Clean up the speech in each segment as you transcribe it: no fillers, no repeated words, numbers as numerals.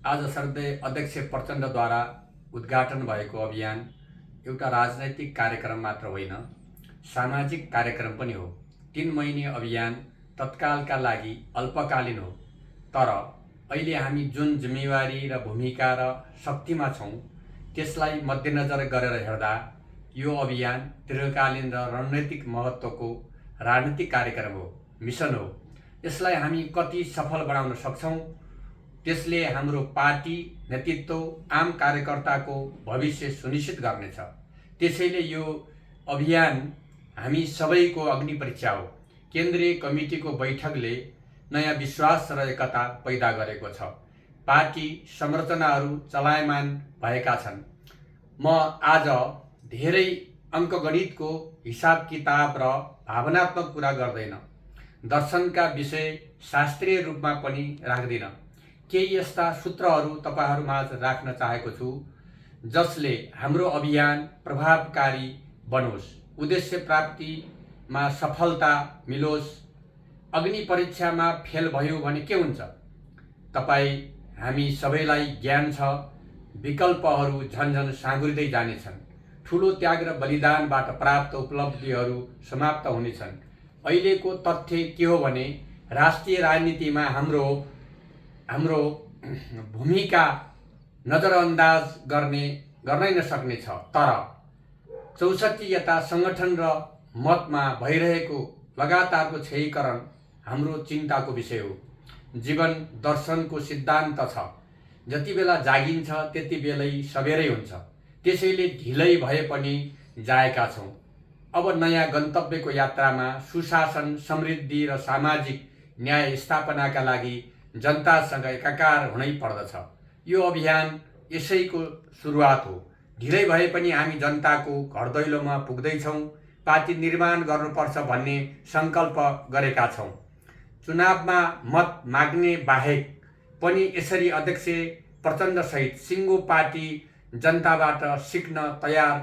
आज सर्दै अध्यक्ष प्रचण्डद्वारा उद्घाटन भएको अभियान एउटा राजनैतिक कार्यक्रम मात्र होइन, सामाजिक कार्यक्रम पनि हो। 3 महिने अभियान तत्कालका लागि अल्पकालीन हो, तर अहिले हामी जुन जिम्मेवारी र भूमिका र शक्तिमा छौँ त्यसलाई मध्यनजर गरेर हेर्दा यो अभियान दीर्घकालीन र रणनीतिक महत्त्वको राजनीतिक कार्यक्रम हो, मिसन हो। यसलाई हामी कति सफल बनाउन सक्छौँ त्यसले हाम्रो पार्टी नेतृत्व, आम कार्यकर्ताको भविष्य सुनिश्चित गर्नेछ। त्यसैले यो अभियान हामी सबैको अग्निपरीक्षा हो। केन्द्रीय कमिटीको बैठकले नयाँ विश्वास र एकता पैदा गरेको छ। पार्टी संरचनाहरू चलायमान भएका छन्। म आज धेरै अङ्कगणितको हिसाब किताब र भावनात्मक कुरा गर्दैन, दर्शनका विषय शास्त्रीय रूपमा पनि राख्दिन। केही यस्ता सूत्रहरू तपाईहरुमाझ राख्न चाहेको छु जसले हाम्रो अभियान प्रभावकारी बनोस्, उद्देश्य प्राप्तिमा सफलता मिलोस्। अग्नि परीक्षामा फेल भयो भने के हुन्छ? हामी सबैलाई ज्ञान छ, विकल्पहरू झन्झन साँगुरिँदै जानेछन्। ठूलो त्याग र बलिदानबाट प्राप्त उपलब्धिहरू समाप्त हुनेछन्। अहिलेको तथ्य के हो भने राष्ट्रिय राजनीतिमा हाम्रो भूमिका नजरअन्दाज गर्नै नसक्ने छ, तर 64 यता संगठन र मतमा भइरहेको लगातारको क्षयीकरण हाम्रो चिन्ताको विषय हो। जीवन दर्शनको सिद्धान्त छ, जति बेला जागिन्छ त्यति बेलै सबेरै हुन्छ। त्यसैले ढिलै भए पनि जाएका छौँ। अब नयाँ गन्तव्यको यात्रामा सुशासन, समृद्धि र सामाजिक न्याय स्थापनाका लागि जनतासँग एकाकार हुनै पर्दछ। यो अभियान यसैको सुरुवात हो। ढिलै भए पनि हामी जनताको घर दैलोमा पुग्दैछौँ। पार्टी निर्माण गर्नुपर्छ भन्ने सङ्कल्प गरेका छौँ। चुनावमा मत माग्ने बाहेक पनि यसरी अध्यक्ष प्रचण्डसहित सिङ्गो पार्टी जनताबाट सिक्न तयार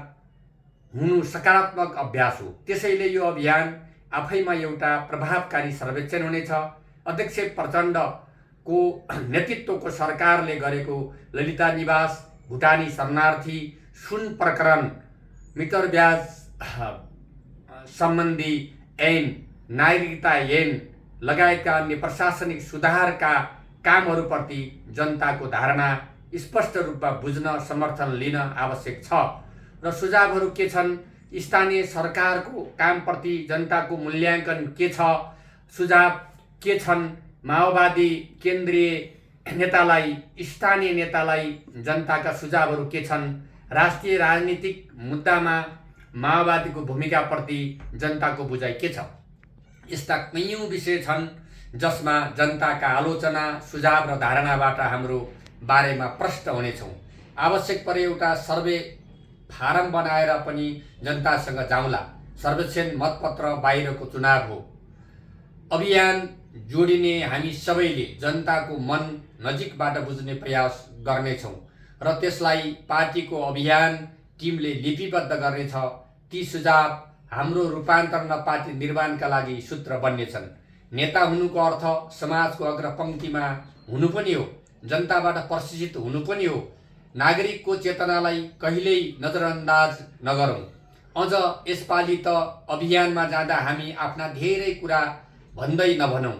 हुनु सकारात्मक अभ्यास हो। त्यसैले यो अभियान आफैमा एउटा प्रभावकारी सर्वेक्षण हुनेछ। अध्यक्ष प्रचण्डको नेतृत्वको सरकारले गरेको ललिता निवास, भुटानी शरणार्थी, सुन प्रकरण, मिटर ब्याज सम्बन्धी ऐन, नागरिकता ऐन लगायतका अन्य प्रशासनिक सुधारका कामहरूप्रति जनताको धारणा स्पष्ट रूपमा बुझ्न, समर्थन लिन आवश्यक छ। र सुझावहरू के छन्? स्थानीय सरकारको कामप्रति जनताको मूल्याङ्कन के छ? सुझाव के छन्? माओवादी केन्द्रीय नेतालाई, स्थानीय नेतालाई जनताका सुझावहरू के छन्? राष्ट्रिय राजनीतिक मुद्दामा माओवादीको भूमिकाप्रति जनताको बुझाइ के छ? यस्ता कैयौँ विषय छन् जसमा जनताका आलोचना, सुझाव र धारणाबाट हाम्रो बारेमा प्रष्ट हुनेछौँ। आवश्यक परे एउटा सर्वे फारम बनाएर पनि जनतासँग जाउँला। सर्वेक्षण मतपत्र बाहिरको चुनाव हो। अभियान जोडिने हामी सबैले जनताको मन नजिकबाट बुझ्ने प्रयास गर्नेछौँ र त्यसलाई पार्टीको अभियान टिमले लिपिबद्ध गर्नेछ। ती सुझाव हाम्रो रूपान्तरण र पार्टी निर्माणका लागि सूत्र बन्नेछन्। नेता हुनुको अर्थ समाजको अग्रपङ्क्तिमा हुनु पनि हो, जनताबाट प्रशिक्षित हुनु पनि हो। नागरिकको चेतनालाई कहिल्यै नजरअन्दाज नगरौँ। अझ यसपालि त अभियानमा जाँदा हामी आफ्ना धेरै कुरा भन्दै नभनौँ।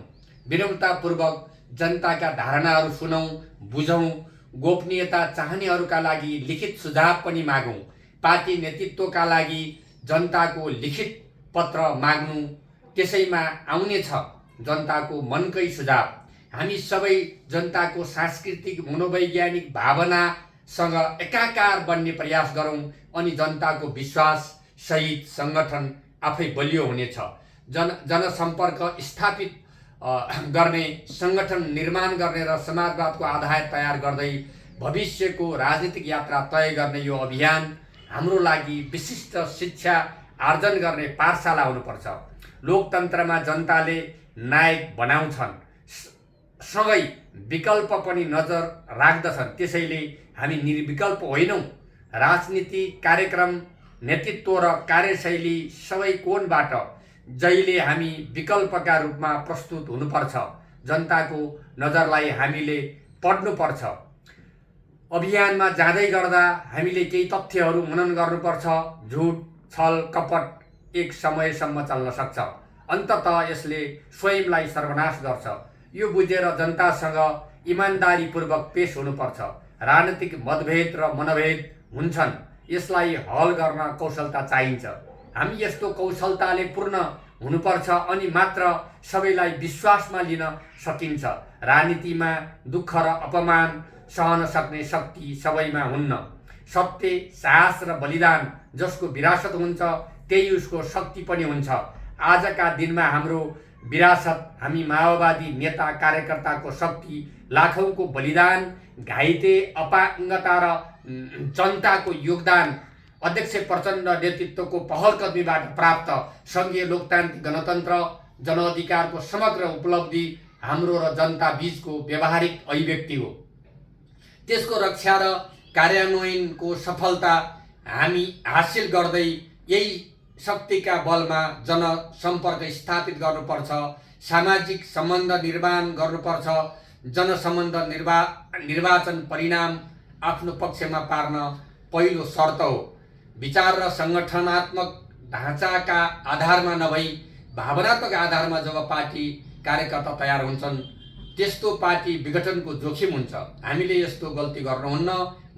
विनम्रतापूर्वक जनताका धारणाहरू सुनौँ, बुझौँ। गोपनीयता चाहनेहरूका लागि लिखित सुझाव पनि मागौँ। पार्टी नेतृत्वका लागि जनताको लिखित पत्र माग्नु, त्यसैमा आउनेछ जनताको मनकै सुझाव। हामी सबै जनताको सांस्कृतिक, मनोवैज्ञानिक भावनासँग एकाकार बन्ने प्रयास गरौँ अनि जनताको विश्वास सहित संगठन आफै बलियो हुनेछ। जनसम्पर्क स्थापित गर्ने, संगठन निर्माण गर्ने र समाजवादको आधार तयार गर्दै भविष्यको राजनीतिक यात्रा तय गर्ने यो अभियान हाम्रो लागि विशिष्ट शिक्षा आर्जन गर्ने पाठशाला हुनुपर्छ। लोकतन्त्रमा जनताले नायक बनाउँछन्, सँगै विकल्प पनि नजर राख्दछन्। त्यसैले हामी निर्विकल्प होइनौँ। राजनीति, कार्यक्रम, नेतृत्व र कार्यशैली सबै कोणबाट जहिले हामी विकल्पका रूपमा प्रस्तुत हुनुपर्छ। जनताको नजरलाई हामीले पढ्नुपर्छ। अभियानमा जाँदै गर्दा हामीले केही तथ्यहरू मनन गर्नुपर्छ। झुट, छल, कपट एक समयसम्म चल्न सक्छ, अन्ततः यसले स्वयंलाई सर्वनाश गर्छ। यो बुझेर जनतासँग इमान्दारीपूर्वक पेश हुनुपर्छ। राजनीतिक मतभेद र मनभेद हुन्छन्, यसलाई हल गर्न कौशलता चाहिन्छ। हामी यस्तो कौशलताले पूर्ण हुनुपर्छ अनि मात्र सबैलाई विश्वासमा लिन सकिन्छ। राजनीतिमा दुःख र अपमान सहन सक्ने शक्ति सबैमा हुन्न। सत्य, साहस र बलिदान जसको विरासत हुन्छ त्यही उसको शक्ति पनि हुन्छ। आजका दिनमा हाम्रो विरासत हामी माओवादी नेता कार्यकर्ताको शक्ति, लाखौंको बलिदान, घाइते, अपाङ्गता र जनताको योगदान, अध्यक्ष प्रचण्ड नेतृत्वको पहलकदमीबाट प्राप्त सङ्घीय लोकतान्त्रिक गणतन्त्र, जनअधिकारको समग्र उपलब्धि हाम्रो र जनता बीचको व्यावहारिक अभिव्यक्ति हो। त्यसको रक्षा र कार्यान्वयनको सफलता हामी हासिल गर्दै यही शक्तिका बलमा जनसम्पर्क स्थापित गर्नुपर्छ, सामाजिक सम्बन्ध निर्माण गर्नुपर्छ। जनसम्बन्ध निर्वाचन परिणाम आफ्नो पक्षमा पार्न पहिलो शर्त हो। विचार र सङ्गठनात्मक ढाँचाका आधारमा नभई भावनात्मक आधारमा जब पार्टी कार्यकर्ता तयार हुन्छन् त्यस्तो पार्टी विघटनको जोखिम हुन्छ। हामीले यस्तो गल्ती गर्नुहुन्न।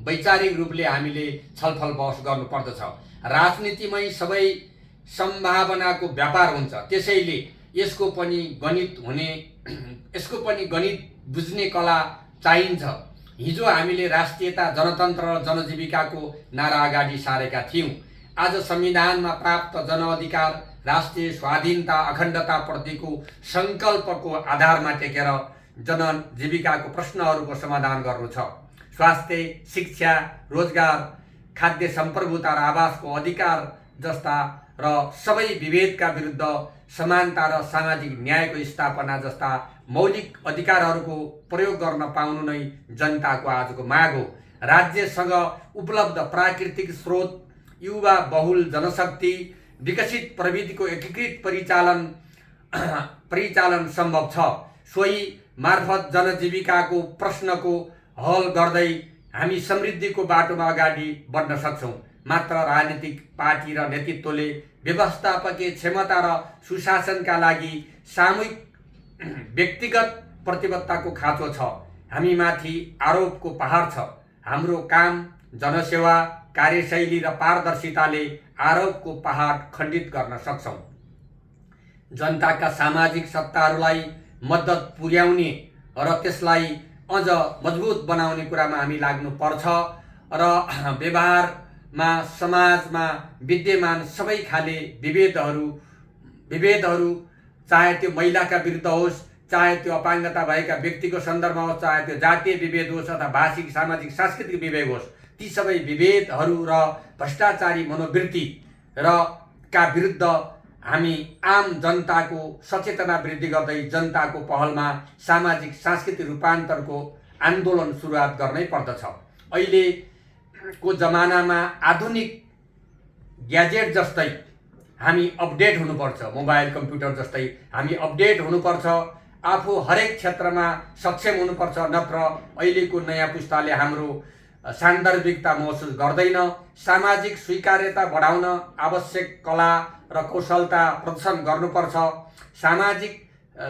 वैचारिक रूपले हामीले छलफल बहस गर्नुपर्दछ। राजनीतिमै सबै सम्भावनाको व्यापार हुन्छ, त्यसैले यसको पनि गणित बुझ्ने कला चाहिन्छ। हिजो हामीले राष्ट्रियता, जनतन्त्र र जनजीविकाको नारा अगाडि सारेका थियौँ। आज संविधानमा प्राप्त जनअधिकार, राष्ट्रिय स्वाधीनता, अखण्डताप्रतिको सङ्कल्पको आधारमा टेकेर जनजीविकाको प्रश्नहरूको समाधान गर्नु छ। स्वास्थ्य, शिक्षा, रोजगार, खाद्य सम्प्रभुता र आवासको अधिकार जस्ता र सबै विभेदका विरुद्ध समानता र सामाजिक न्यायको स्थापना जस्ता मौलिक अधिकारहरूको प्रयोग गर्न पाउनु नै जनताको आजको माग हो। राज्यसँग उपलब्ध प्राकृतिक स्रोत, युवा बहुल जनशक्ति, विकसित प्रविधिको एकीकृत परिचालन सम्भव छ। सोही मार्फत जनजीविकाको प्रश्नको हल गर्दै हामी समृद्धिको बाटोमा अगाडि बढ्न सक्छौँ। मात्र राजनीतिक पार्टी र नेतृत्वले व्यवस्थापकीय क्षमता र सुशासनका लागि सामूहिक व्यक्तिगत प्रतिबद्धताको खाँचो छ। हामीमाथि आरोपको पहाड छ। हाम्रो काम, जनसेवा, कार्यशैली र पारदर्शिताले आरोपको पहाड खण्डित गर्न सक्छौँ। जनताका सामाजिक सत्ताहरूलाई मद्दत पुर्याउने र त्यसलाई अझ मजबुत बनाउने कुरामा हामी लाग्नुपर्छ र व्यवहारमा, समाजमा विद्यमान सबै खाले विभेदहरू चाहे त्यो महिलाका विरुद्ध होस्, चाहे त्यो अपाङ्गता भएका व्यक्तिको सन्दर्भमा होस्, चाहे त्यो जातीय विभेद होस् अथवा भाषिक, सामाजिक, सांस्कृतिक विभेद होस्, ती सबै विभेदहरू र भ्रष्टाचारी मनोवृत्ति का विरुद्ध हामी आम जनताको सचेतना वृद्धि गर्दै जनताको पहलमा सामाजिक सांस्कृतिक रूपान्तरको आन्दोलन सुरुवात गर्नै पर्दछ। अहिलेको जमानामा आधुनिक ग्याजेट जस्तै हामी अपडेट हुनुपर्छ। मोबाइल, कम्प्युटर जस्तै हामी अपडेट हुनुपर्छ। आफू हरेक क्षेत्रमा सक्षम हुनुपर्छ, नत्र अहिलेको नयाँ पुस्ताले हाम्रो सान्दर्भिकता महसुस गर्दैन। सामाजिक स्वीकार्यता बढाउन आवश्यक कला र कौशलता प्रदर्शन गर्नुपर्छ। सामाजिक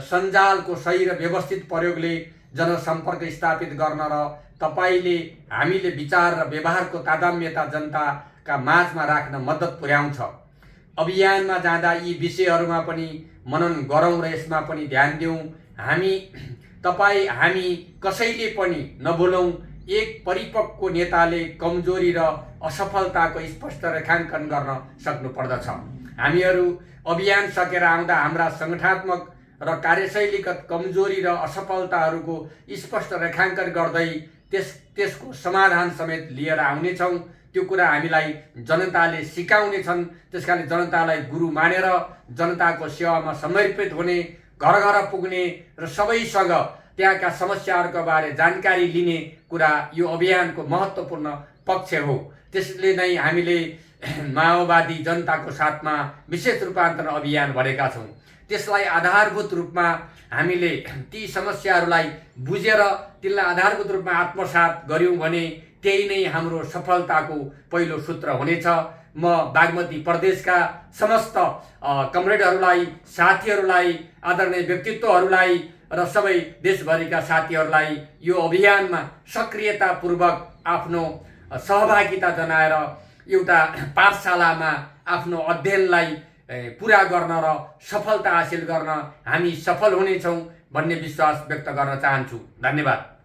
सञ्जालको सही र व्यवस्थित प्रयोगले जनसम्पर्क स्थापित गर्न र तपाईले हामीले विचार र व्यवहारको तादात्म्यता जनताका माझमा राख्न मद्दत पुर्याउँछ। अभियानमा जाँदा यी विषयहरूमा पनि मनन गरौँ र यसमा पनि ध्यान दिउँ। हामी कसैले पनि नभुलौँ, एक परिपक्व नेताले कमजोरी र असफलताको स्पष्ट रेखाङ्कन गर्न सक्नु पर्दछ। हामीहरू अभियान सकेर आउँदा हाम्रा सङ्गठनात्मक र कार्यशैलीगत कमजोरी र असफलताहरूको स्पष्ट रेखाङ्कन गर्दै त्यसको समाधान समेत लिएर आउनेछौँ। त्यो कुरा हामीलाई जनताले सिकाउनेछन्। त्यसकारण जनतालाई गुरु मानेर जनताको सेवामा समर्पित हुने, घर घर पुग्ने र सबैसँग त्यहाँका समस्याहरूको बारे जानकारी लिने कुरा यो अभियानको महत्त्वपूर्ण पक्ष हो। त्यसले नै हामीले माओवादी जनताको साथमा विशेष रूपान्तरण अभियान भनेका छौँ। त्यसलाई आधारभूत रूपमा हामीले ती समस्याहरूलाई बुझेर तिनलाई आधारभूत रूपमा आत्मसात गर्यौँ भने त्यही नै हाम्रो सफलताको पहिलो सूत्र हुनेछ। म बागमती प्रदेशका समस्त कमरेडहरूलाई, साथीहरूलाई, आदरणीय व्यक्तित्वहरूलाई र सबै देशभरिका साथीहरूलाई यो अभियानमा सक्रियतापूर्वक आफ्नो सहभागिता जनाएर एउटा पाठशालामा आफ्नो अध्ययनलाई पुरा गर्न र सफलता हासिल गर्न हामी सफल हुनेछौँ भन्ने विश्वास व्यक्त गर्न चाहन्छु। धन्यवाद।